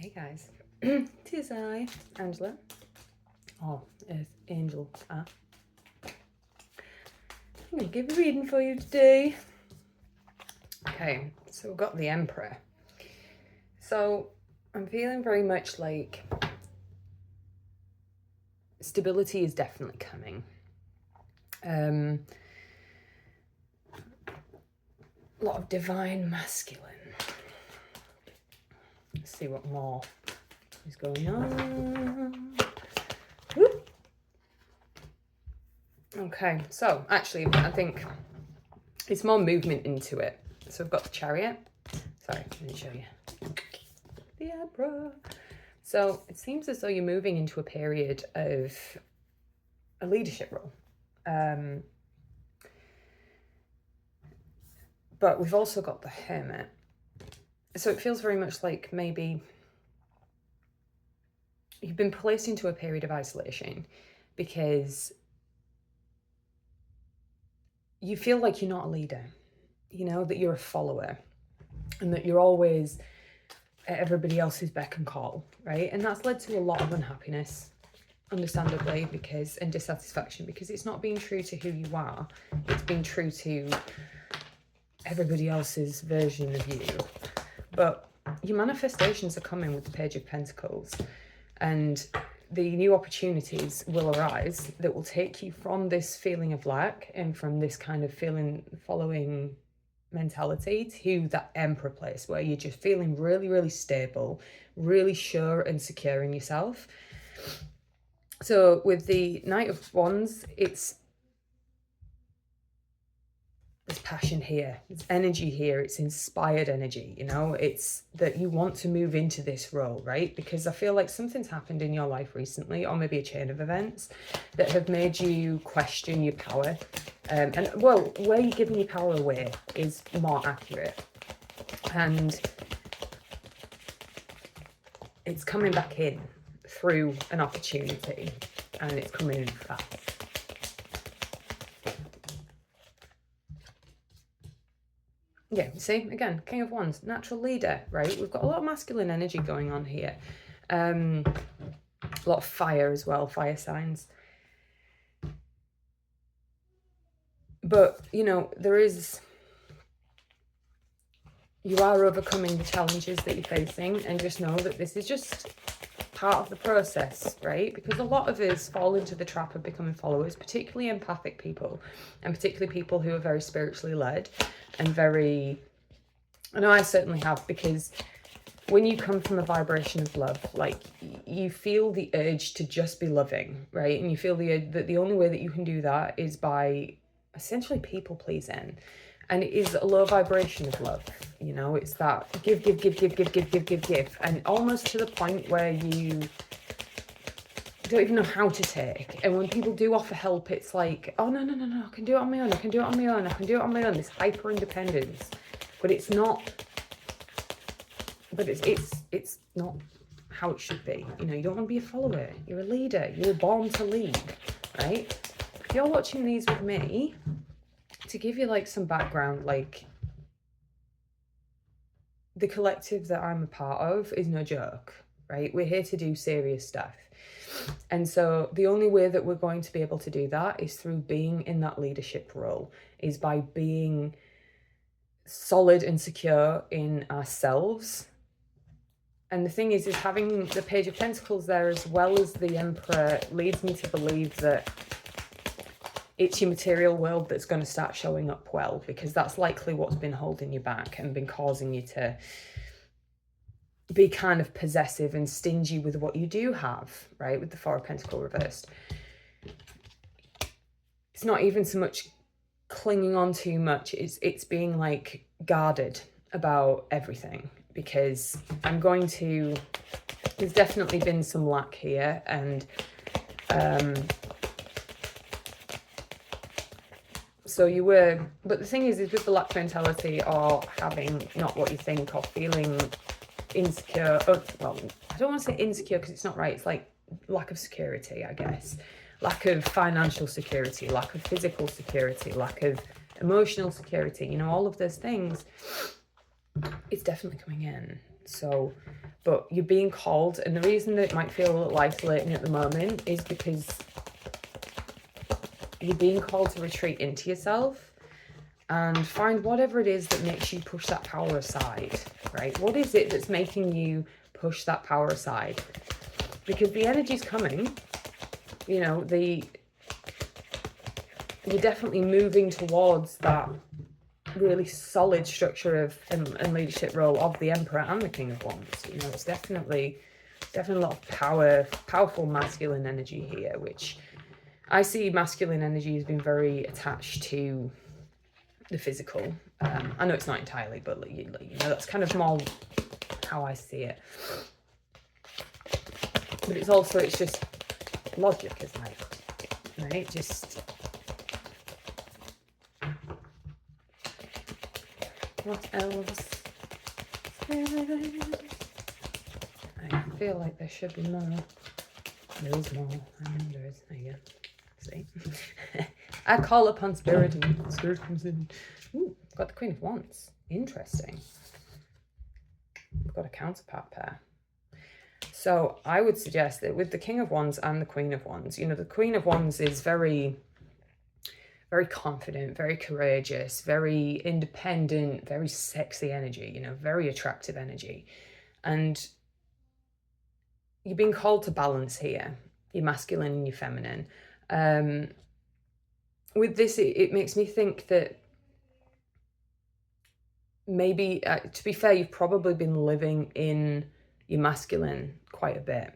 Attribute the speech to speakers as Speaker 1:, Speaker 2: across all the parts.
Speaker 1: Hey guys, tis I, Angela, or Earth Angel. I'm gonna give a reading for you today. Okay, so we've got the Emperor. So I'm feeling very much like stability is definitely coming. A lot of divine masculine. Let's see what more is going on. Woo. Okay, so actually I think it's more movement into it. So I've got the Chariot. Sorry, let me show you. The Emperor. So it seems as though you're moving into a period of a leadership role. But we've also got the Hermit. So it feels very much like maybe you've been placed into a period of isolation because you feel like you're not a leader, you know, that you're a follower and that you're always at everybody else's beck and call, right? And that's led to a lot of unhappiness, understandably, and dissatisfaction, because it's not being true to who you are. It's being true to everybody else's version of you. But your manifestations are coming with the Page of Pentacles, and the new opportunities will arise that will take you from this feeling of lack and from this kind of following mentality to that Emperor place where you're just feeling really, really stable, really sure and secure in yourself. So with the Knight of Wands, there's passion here, there's energy here, it's inspired energy, you know, it's that you want to move into this role, right? Because I feel like something's happened in your life recently, or maybe a chain of events that have made you question your power. And well, where you're giving your power away is more accurate. And it's coming back in through an opportunity, and it's coming in fast. Yeah, see, again, King of Wands, natural leader, right? We've got a lot of masculine energy going on here. A lot of fire as well, fire signs. But, you know, you are overcoming the challenges that you're facing, and just know that this is just part of the process, right? Because a lot of us fall into the trap of becoming followers, particularly empathic people, and particularly people who are very spiritually led and very, I know I certainly have, because when you come from a vibration of love, like, you feel the urge to just be loving, right? And you feel that the only way that you can do that is by essentially people pleasing. And it is a low vibration of love, you know, it's that give, and almost to the point where you don't even know how to take. And when people do offer help, it's like, oh, no, I can do it on my own, I can do it on my own, I can do it on my own, this hyper independence. But it's not, it's not how it should be. You know, you don't want to be a follower, you're a leader, you're born to lead, right? If you're watching these with me, to give you like some background, like, the collective that I'm a part of is no joke, right? We're here to do serious stuff. And so the only way that we're going to be able to do that is through being in that leadership role, is by being solid and secure in ourselves. And the thing is having the Page of Pentacles there as well as the Emperor leads me to believe that it's your material world that's going to start showing up well, because that's likely what's been holding you back and been causing you to be kind of possessive and stingy with what you do have, right? With the Four of Pentacles reversed. It's not even so much clinging on too much, it's being like guarded about everything, because there's definitely been some lack here, and so but the thing is with the lack mentality, or having not what you think, or feeling insecure, well, I don't want to say insecure because it's not right, it's like lack of security, I guess, lack of financial security, lack of physical security, lack of emotional security, you know, all of those things, it's definitely coming in. So but you're being called, and the reason that it might feel a little isolating at the moment is because you're being called to retreat into yourself and find whatever it is that makes you push that power aside, right? What is it that's making you push that power aside? Because the energy's coming, you know, you're definitely moving towards that really solid structure of and leadership role of the Emperor and the King of Wands. You know, it's definitely a lot of powerful masculine energy here, which I see masculine energy as being very attached to the physical. I know it's not entirely, but you know, that's kind of more how I see it. But it's just logic, isn't it? Right? Just what else? I feel like there should be more. There is more. I know there is. There you go. See? I call upon spirit and spirit comes in. Ooh, got the Queen of Wands. Interesting. We've got a counterpart pair. So I would suggest that with the King of Wands and the Queen of Wands, you know, the Queen of Wands is very, very confident, very courageous, very independent, very sexy energy, you know, very attractive energy. And you're being called to balance here, your masculine and your feminine. With this, it makes me think that maybe, to be fair, you've probably been living in your masculine quite a bit.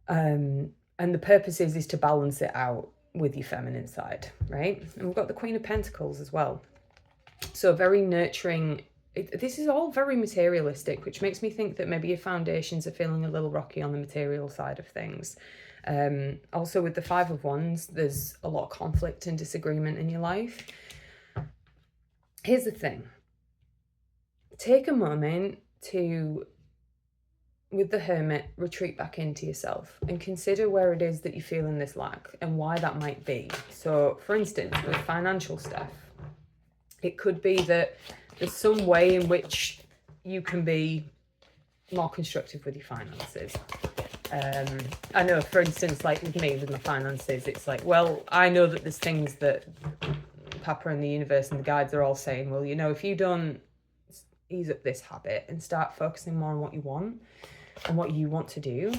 Speaker 1: And the purpose is to balance it out with your feminine side, right? And we've got the Queen of Pentacles as well. So very nurturing. This is all very materialistic, which makes me think that maybe your foundations are feeling a little rocky on the material side of things. Also with the Five of Wands, there's a lot of conflict and disagreement in your life. Here's the thing. Take a moment to, with the Hermit, retreat back into yourself and consider where it is that you're feeling this lack and why that might be. So, for instance, with financial stuff, it could be that there's some way in which you can be more constructive with your finances. I know, for instance, like with me, with my finances, it's like, well, I know that there's things that Papa and the universe and the guides are all saying, well, you know, if you don't ease up this habit and start focusing more on what you want and what you want to do,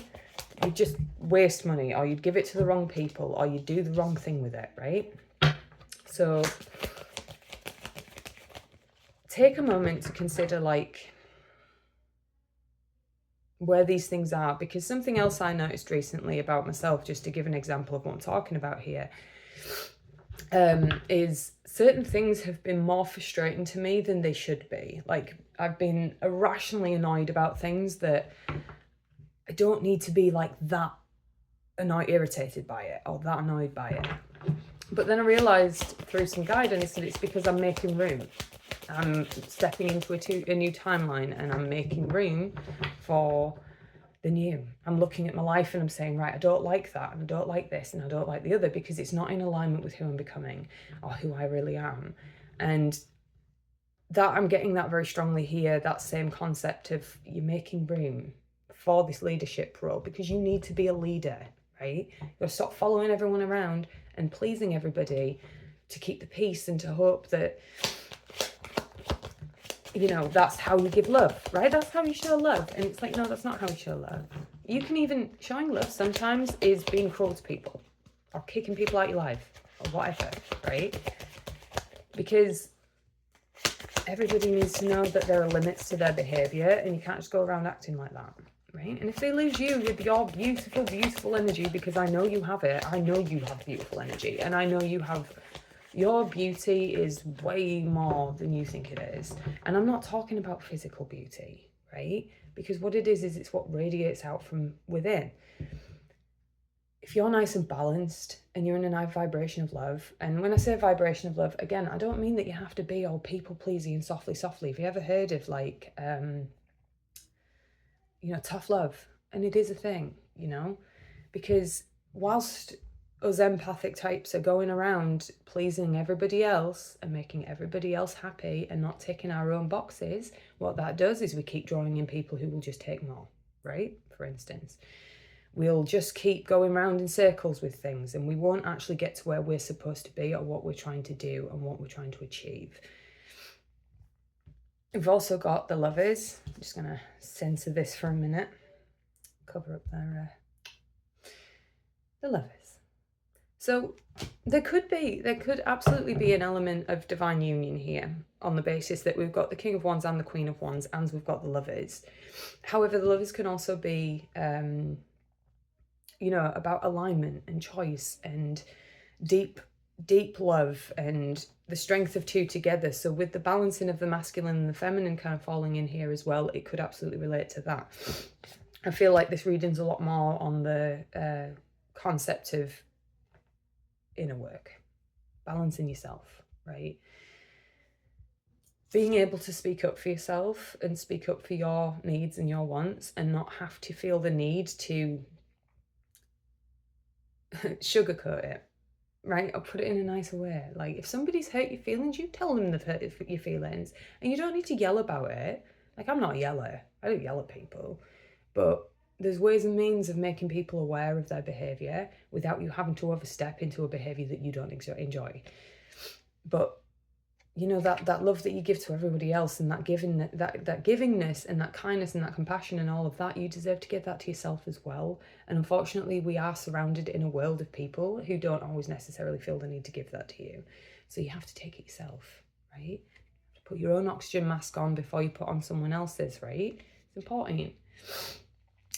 Speaker 1: you just waste money, or you'd give it to the wrong people, or you do the wrong thing with it, right? So take a moment to consider, like, where these things are, because something else I noticed recently about myself, just to give an example of what I'm talking about here, is certain things have been more frustrating to me than they should be. Like, I've been irrationally annoyed about things that I don't need to be like that irritated by it or that annoyed by it. But then I realised through some guidance that it's because I'm making room. I'm stepping into a new timeline, and I'm making room for the new. I'm looking at my life and I'm saying, right, I don't like that, and I don't like this, and I don't like the other, because it's not in alignment with who I'm becoming or who I really am. And that, I'm getting that very strongly here, that same concept of you're making room for this leadership role, because you need to be a leader, right? You've got to stop following everyone around and pleasing everybody to keep the peace and to hope that, you know, that's how you give love, right? That's how you show love. And it's like, no, that's not how you show love. You can even, showing love sometimes is being cruel to people or kicking people out your life or whatever, right? Because everybody needs to know that there are limits to their behavior, and you can't just go around acting like that, right? And if they lose you with your beautiful, beautiful energy, because I know you have it, I know you have beautiful energy, and I know you have, your beauty is way more than you think it is. And I'm not talking about physical beauty, right? Because what it is it's what radiates out from within. If you're nice and balanced and you're in a nice vibration of love, and when I say vibration of love, again, I don't mean that you have to be all people-pleasing and softly. Have you ever heard of, like, you know, tough love? And it is a thing, you know, because whilst us empathic types are going around pleasing everybody else and making everybody else happy and not ticking our own boxes, what that does is we keep drawing in people who will just take more, right? For instance, we'll just keep going round in circles with things and we won't actually get to where we're supposed to be or what we're trying to do and what we're trying to achieve. We've also got the Lovers. I'm just going to censor this for a minute. Cover up their the Lovers. So there could absolutely be an element of divine union here on the basis that we've got the King of Wands and the Queen of Wands and we've got the Lovers. However, the Lovers can also be, you know, about alignment and choice and deep love and the strength of two together. So with the balancing of the masculine and the feminine kind of falling in here as well, it could absolutely relate to that. I feel like this reading's a lot more on the concept of inner work, balancing yourself, right? Being able to speak up for yourself and speak up for your needs and your wants and not have to feel the need to sugarcoat it, right? Or put it in a nicer way. Like, if somebody's hurt your feelings, you tell them they've hurt your feelings, and you don't need to yell about it. Like, I'm not a yeller. I don't yell at people. But there's ways and means of making people aware of their behaviour without you having to overstep into a behaviour that you don't enjoy. But, you know, that love that you give to everybody else and that givingness and that kindness and that compassion and all of that, you deserve to give that to yourself as well. And unfortunately, we are surrounded in a world of people who don't always necessarily feel the need to give that to you. So you have to take it yourself, right? Put your own oxygen mask on before you put on someone else's, right? It's important.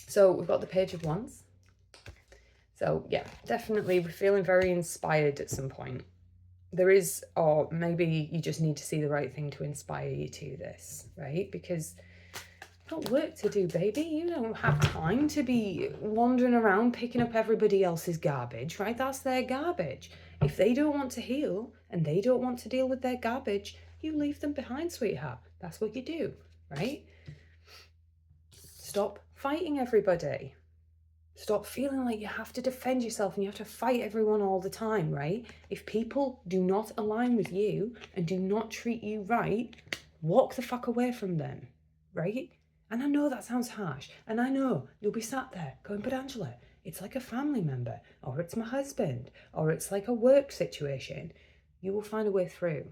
Speaker 1: So we've got the Page of Wands. So yeah, definitely we're feeling very inspired at some point. There is, or maybe you just need to see the right thing to inspire you to this, right? Because you've got work to do, baby. You don't have time to be wandering around picking up everybody else's garbage, right? That's their garbage. If they don't want to heal and they don't want to deal with their garbage, you leave them behind, sweetheart. That's what you do, right? Stop fighting everybody. Stop feeling like you have to defend yourself and you have to fight everyone all the time, right? If people do not align with you and do not treat you right, walk the fuck away from them, right? And I know that sounds harsh, and I know you'll be sat there going, but Angela, it's like a family member, or it's my husband, or it's like a work situation. You will find a way through,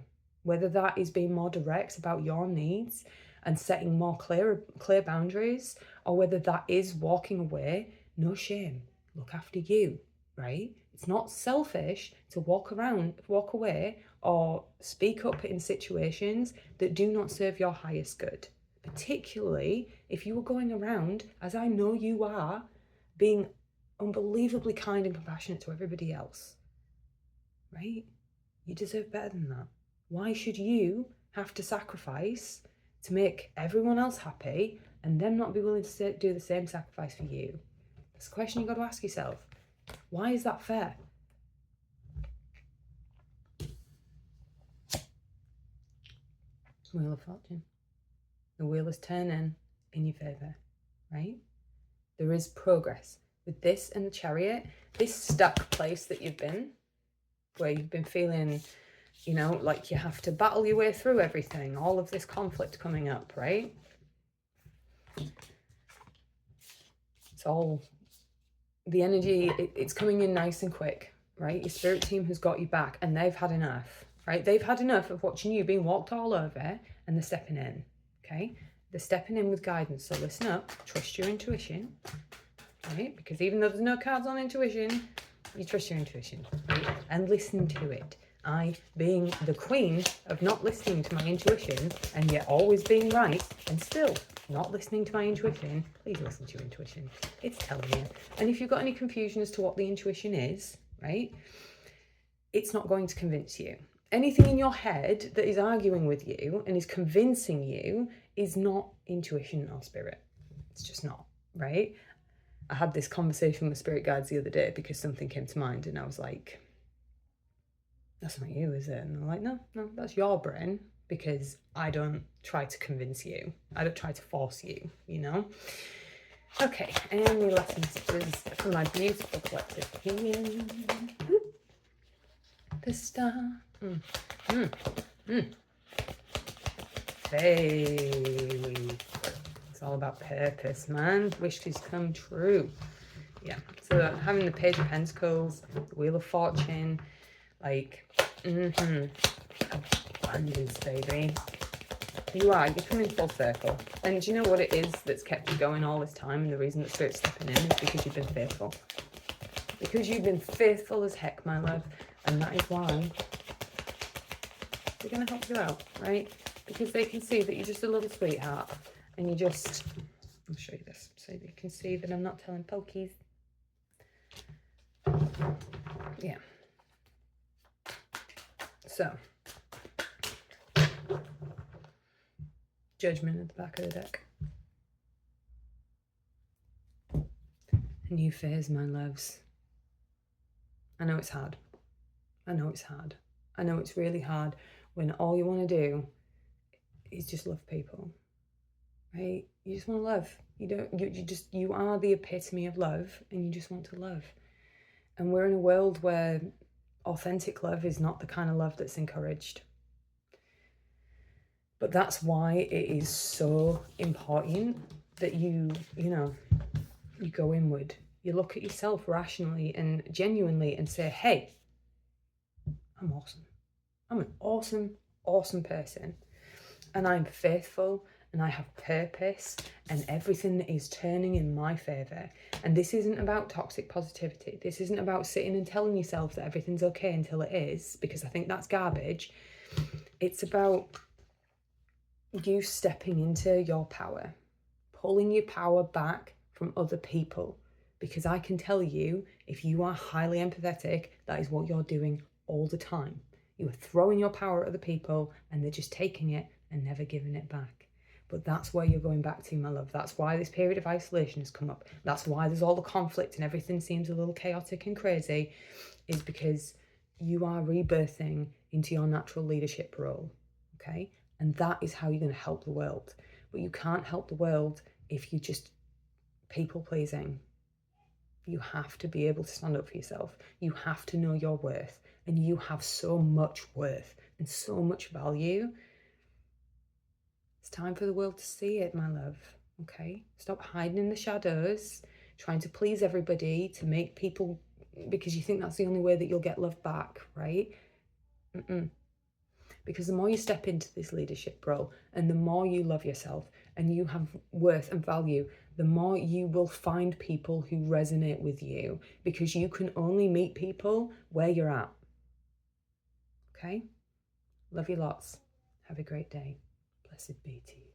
Speaker 1: whether that is being more direct about your needs and setting more clear boundaries, or whether that is walking away. No shame, look after you, right? It's not selfish to walk away or speak up in situations that do not serve your highest good, particularly if you are going around, as I know you are, being unbelievably kind and compassionate to everybody else, right? You deserve better than that. Why should you have to sacrifice to make everyone else happy and them not be willing to do the same sacrifice for you? That's a question you've got to ask yourself. Why is that fair? Wheel of Fortune. The wheel is turning in your favour, right? There is progress. With this and the Chariot, this stuck place that you've been, where you've been feeling, you know, like you have to battle your way through everything, all of this conflict coming up, right? It's all... the energy, it's coming in nice and quick, right? Your spirit team has got you back and they've had enough, right? They've had enough of watching you being walked all over and they're stepping in, okay? They're stepping in with guidance. So listen up, trust your intuition, right? Because even though there's no cards on intuition, you trust your intuition, right? And listen to it. I, being the queen of not listening to my intuition and yet always being right and still not listening to my intuition, please listen to your intuition. It's telling you. And if you've got any confusion as to what the intuition is, right, it's not going to convince you. Anything in your head that is arguing with you and is convincing you is not intuition or spirit. It's just not, right? I had this conversation with spirit guides the other day because something came to mind and I was like, that's not you, is it? And I'm like, no, that's your brain, because I don't try to convince you. I don't try to force you, you know? Okay, and the last messages from my beautiful collective here. The star. Faith. It's all about purpose, man. Wishes come true. Yeah. So having the Page of Pentacles, the Wheel of Fortune, like, abundance, baby. You're coming full circle. And do you know what it is that's kept you going all this time? And the reason that Spirit's stepping in is because you've been faithful. Because you've been faithful as heck, my love. And that is why they're going to help you out, right? Because they can see that you're just a little sweetheart. And you just... I'll show you this so that you can see that I'm not telling pokies. Yeah. So... Judgment at the back of the deck. A new phase, my loves. I know it's hard. I know it's hard. I know it's really hard when all you want to do is just love people, right? You just want to love. You are the epitome of love, and you just want to love. And we're in a world where authentic love is not the kind of love that's encouraged. But that's why it is so important that you go inward. You look at yourself rationally and genuinely and say, hey, I'm awesome. I'm an awesome, awesome person. And I'm faithful and I have purpose and everything is turning in my favour. And this isn't about toxic positivity. This isn't about sitting and telling yourself that everything's okay until it is, because I think that's garbage. It's about you stepping into your power, pulling your power back from other people. Because I can tell you, if you are highly empathetic, that is what you're doing all the time. You are throwing your power at other people and they're just taking it and never giving it back. But that's where you're going back to, my love. That's why this period of isolation has come up. That's why there's all the conflict and everything seems a little chaotic and crazy, is because you are rebirthing into your natural leadership role, okay? And that is how you're going to help the world. But you can't help the world if you just people pleasing. You have to be able to stand up for yourself. You have to know your worth. And you have so much worth and so much value. It's time for the world to see it, my love. Okay? Stop hiding in the shadows, trying to please everybody, to make people, because you think that's the only way that you'll get love back, right? Because the more you step into this leadership role and the more you love yourself and you have worth and value, the more you will find people who resonate with you, because you can only meet people where you're at. Okay? Love you lots. Have a great day. Blessed be to you.